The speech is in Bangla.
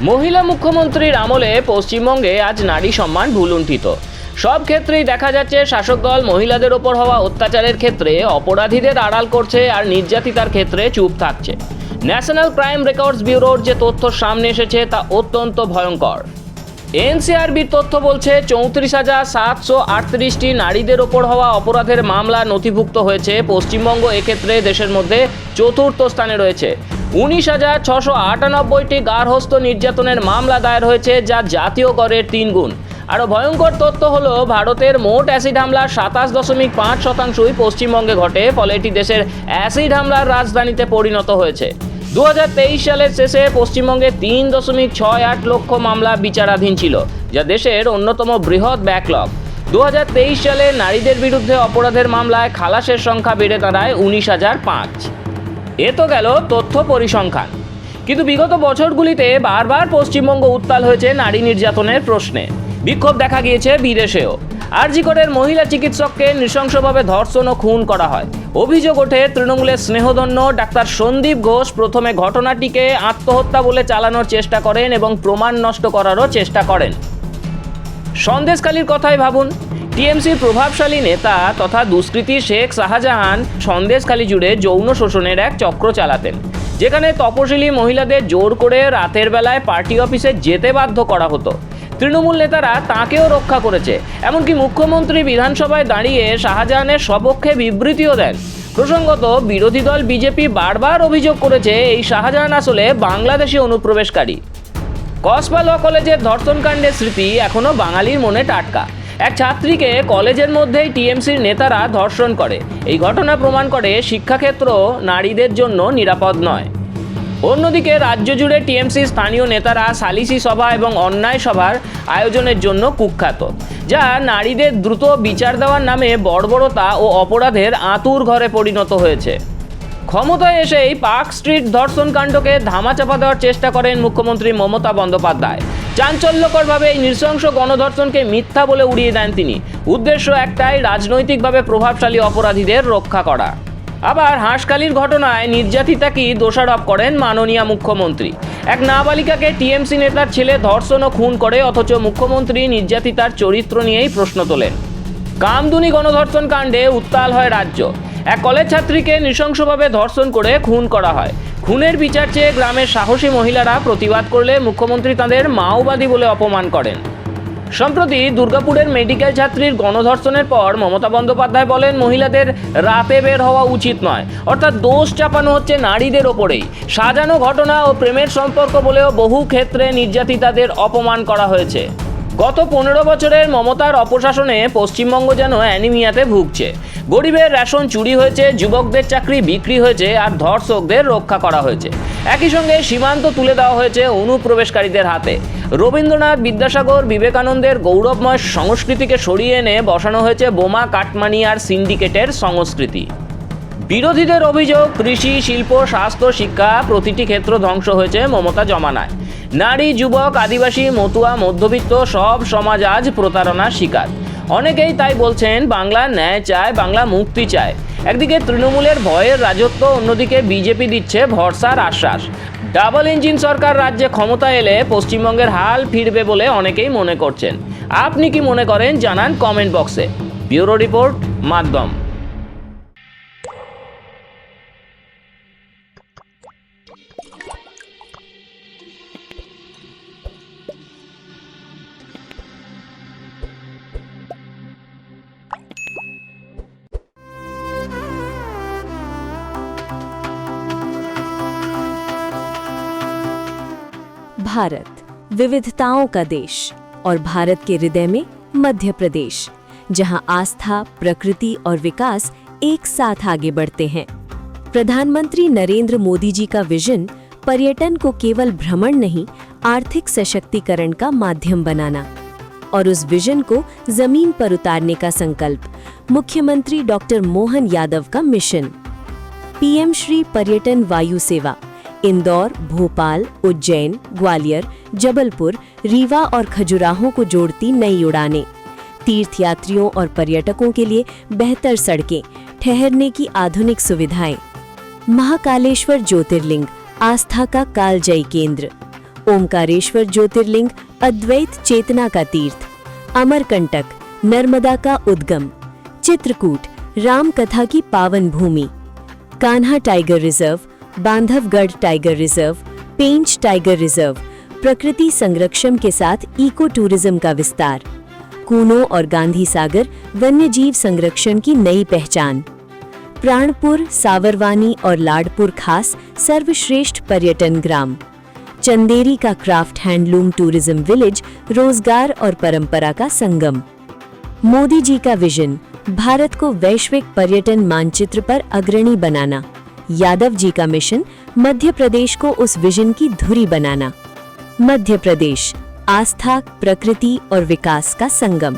মহিলা মুখ্যমন্ত্রীর আমলে পশ্চিমবঙ্গে আজ নারী সম্মান ভুলুণ্ঠিত। সব ক্ষেত্রেই দেখা যাচ্ছে শাসক দল মহিলাদের ওপর হওয়া অত্যাচারের ক্ষেত্রে অপরাধীদের আড়াল করছে আর নির্যাতিতার ক্ষেত্রে চুপ থাকছে। ন্যাশনাল ক্রাইম রেকর্ডস ব্যুরোর যে তথ্য সামনে এসেছে তা অত্যন্ত ভয়ঙ্কর। এনসিআরবির তথ্য বলছে 34,738টি নারীদের ওপর হওয়া অপরাধের মামলা নথিভুক্ত হয়েছে। পশ্চিমবঙ্গ এক্ষেত্রে দেশের মধ্যে চতুর্থ স্থানে রয়েছে। 19,698টি গার্হস্থ্য নির্যাতনের মামলা দায়ের হয়েছে, যা জাতীয় গড়ের 3 গুণ। আরও ভয়ঙ্কর তথ্য হলো ভারতের মোট অ্যাসিড হামলার 27.5%ই পশ্চিমবঙ্গে ঘটে। ফলে এটি দেশের অ্যাসিড হামলার রাজধানীতে পরিণত হয়েছে। 2023 সালের শেষে পশ্চিমবঙ্গে 3.68 লক্ষ মামলা বিচারাধীন ছিল, যা দেশের অন্যতম বৃহৎ ব্যাকলগ। 2023 সালে নারীদের বিরুদ্ধে অপরাধের মামলায় খালাসের সংখ্যা বেড়ে দাঁড়ায় 19,005। এ তো গেল তথ্য পরিসংখ্যান, কিন্তু বিগত বছরগুলিতে বারবার পশ্চিমবঙ্গ উত্তাল হয়েছে নারী নির্যাতনের প্রশ্নে। বিক্ষোভ দেখা গিয়েছে বিদেশেও। আরজি করের মহিলা চিকিৎসককে নৃশংসভাবে ধর্ষণ ও খুন করা হয়। অভিযোগ ওঠে তৃণমূলের স্নেহধন্য ডাক্তার সন্দীপ ঘোষ প্রথমে ঘটনাটিকে আত্মহত্যা বলে চালানোর চেষ্টা করেন এবং প্রমাণ নষ্ট করারও চেষ্টা করেন। সন্দেশখালীর কথাই ভাবুন। টিএমসির প্রভাবশালী নেতা তথা দুষ্কৃতী শেখ শাহজাহান সন্দেশখালী জুড়ে যৌন শোষণের এক চক্র চালাতেন, যেখানে তপশিলি মহিলাদের জোর করে রাতের বেলায় পার্টি অফিসে যেতে বাধ্য করা হতো। তৃণমূল নেতারা তাঁকেও রক্ষা করেছে, এমনকি মুখ্যমন্ত্রী বিধানসভায় দাঁড়িয়ে শাহজাহানের সপক্ষে বিবৃতিও দেন। প্রসঙ্গত, বিরোধী দল বিজেপি বারবার অভিযোগ করেছে এই শাহজাহান আসলে বাংলাদেশি অনুপ্রবেশকারী। কসবা ল কলেজের ধর্ষণকাণ্ডের স্মৃতি এখনও বাঙালির মনে টাটকা। এক ছাত্রীকে কলেজের মধ্যেই টিএমসির নেতারা ধর্ষণ করে। এই ঘটনা প্রমাণ করে শিক্ষাক্ষেত্র নারীদের জন্য নিরাপদ নয়। অন্যদিকে রাজ্য জুড়ে টিএমসি স্থানীয় নেতারা সালিসি সভা এবং অন্যায় সভার আয়োজনের জন্য কুখ্যাত, যা নারীদের দ্রুত বিচার দেওয়ার নামে বর্বরতা ও অপরাধের আঁতুর ঘরে পরিণত হয়েছে। ক্ষমতায় এসেই পার্ক স্ট্রিট ধর্ষণ কাণ্ডকে ধামাচাপা দেওয়ার চেষ্টা করেন মুখ্যমন্ত্রী মমতা বন্দ্যোপাধ্যায়। চাঞ্চল্যকরভাবে এই নৃশংস গণধর্ষণকে মিথ্যা বলে উড়িয়ে দেন তিনি। উদ্দেশ্য একটাই, রাজনৈতিকভাবে প্রভাবশালী অপরাধীদের রক্ষা করা। আবার হাঁসখালির ঘটনায় নির্যাতিতাকে দোষারোপ করেন মাননীয় মুখ্যমন্ত্রী। এক নাবালিকাকে টিএমসি নেতার ছেলে ধর্ষণ ও খুন করে, অথচ মুখ্যমন্ত্রী নির্যাতিতার চরিত্র নিয়েই প্রশ্ন তোলেন। কামদুনি গণধর্ষণ কাণ্ডে উত্তাল হয় রাজ্য। এক কলেজ ছাত্রীকে নৃশংসভাবে ধর্ষণ করে খুন করা হয়। খুনের বিচার চেয়ে গ্রামের সাহসী মহিলারা প্রতিবাদ করলে মুখ্যমন্ত্রী তাঁদের মাওবাদী বলে অপমান করেন। সম্প্রতি দুর্গাপুরের মেডিকেল ছাত্রীর গণধর্ষণের পর মমতা বন্দ্যোপাধ্যায় বলেন, মহিলাদের রাতে বের হওয়া উচিত নয়। অর্থাৎ দোষ চাপানো হচ্ছে নারীদের ওপরেই। সাজানো ঘটনা ও প্রেমের সম্পর্ক বলেও বহু ক্ষেত্রে নির্যাতিতাদের অপমান করা হয়েছে। গত 15 বছরের মমতার অপশাসনে পশ্চিমবঙ্গ যেন অ্যানিমিয়াতে ভুগছে। গরিবের রেশন চুরি হয়েছে, যুবকদের চাকরি বিক্রি হয়েছে, আর ধর্ষকদের রক্ষা করা হয়েছে। একই সঙ্গে সীমান্ত তুলে দেওয়া হয়েছে অনুপ্রবেশকারীদের হাতে। রবীন্দ্রনাথ, বিদ্যাসাগর, বিবেকানন্দের গৌরবময় সংস্কৃতিকে সরিয়ে এনে বসানো হয়েছে বোমা, কাটমানি আর সিন্ডিকেটের সংস্কৃতি। বিরোধীদের অভিযোগ, কৃষি, শিল্প, স্বাস্থ্য, শিক্ষা প্রতিটি ক্ষেত্র ধ্বংস হয়েছে মমতা জমানায়। নারী, যুবক, আদিবাসী, মতুয়া, মধ্যবিত্ত সব সমাজ আজ প্রতারণার শিকার। অনেকেই তাই বলছেন, বাংলা ন্যায় চায়, বাংলা মুক্তি চায়। একদিকে তৃণমূলের ভয়ের রাজত্ব, অন্যদিকে বিজেপি দিচ্ছে ভরসার আশ্বাস। ডাবল ইঞ্জিন সরকার রাজ্যে ক্ষমতা এলে পশ্চিমবঙ্গের হাল ফিরবে বলে অনেকেই মনে করছেন। আপনি কি মনে করেন জানান কমেন্ট বক্সে। ব্যুরো রিপোর্ট, মাধ্যম। भारत विविधताओं का देश और भारत के हृदय में मध्य प्रदेश, जहां आस्था, प्रकृति और विकास एक साथ आगे बढ़ते हैं। प्रधानमंत्री नरेंद्र मोदी जी का विजन पर्यटन को केवल भ्रमण नहीं, आर्थिक सशक्तिकरण का माध्यम बनाना, और उस विजन को जमीन पर उतारने का संकल्प मुख्यमंत्री डॉक्टर मोहन यादव का मिशन। पीएम श्री पर्यटन वायु सेवा इंदौर, भोपाल, उज्जैन, ग्वालियर, जबलपुर, रीवा और खजुराहो को जोड़ती नई उड़ानें, तीर्थयात्रियों और पर्यटकों के लिए बेहतर सड़कें, ठहरने की आधुनिक सुविधाएं, महाकालेश्वर ज्योतिर्लिंग आस्था का कालजयी केंद्र, ओमकारेश्वर ज्योतिर्लिंग अद्वैत चेतना का तीर्थ, अमरकंटक नर्मदा का उद्गम, चित्रकूट राम कथा की पावन भूमि, Kanha tiger reserve, Bandhavgarh tiger reserve, Pench tiger reserve, प्रकृति संरक्षण के साथ इको टूरिज्म का विस्तार, कूनो और गांधी सागर वन्यजीव संरक्षण की नई पहचान, प्राणपुर, सावरवानी और लाडपुर खास सर्वश्रेष्ठ पर्यटन ग्राम, चंदेरी का क्राफ्ट हैंडलूम टूरिज्म विलेज रोजगार और परंपरा का संगम। मोदी जी का विजन भारत को वैश्विक पर्यटन मानचित्र पर अग्रणी बनाना, यादव जी का मिशन मध्य प्रदेश को उस विजन की धुरी बनाना। मध्य प्रदेश आस्था, प्रकृति और विकास का संगम।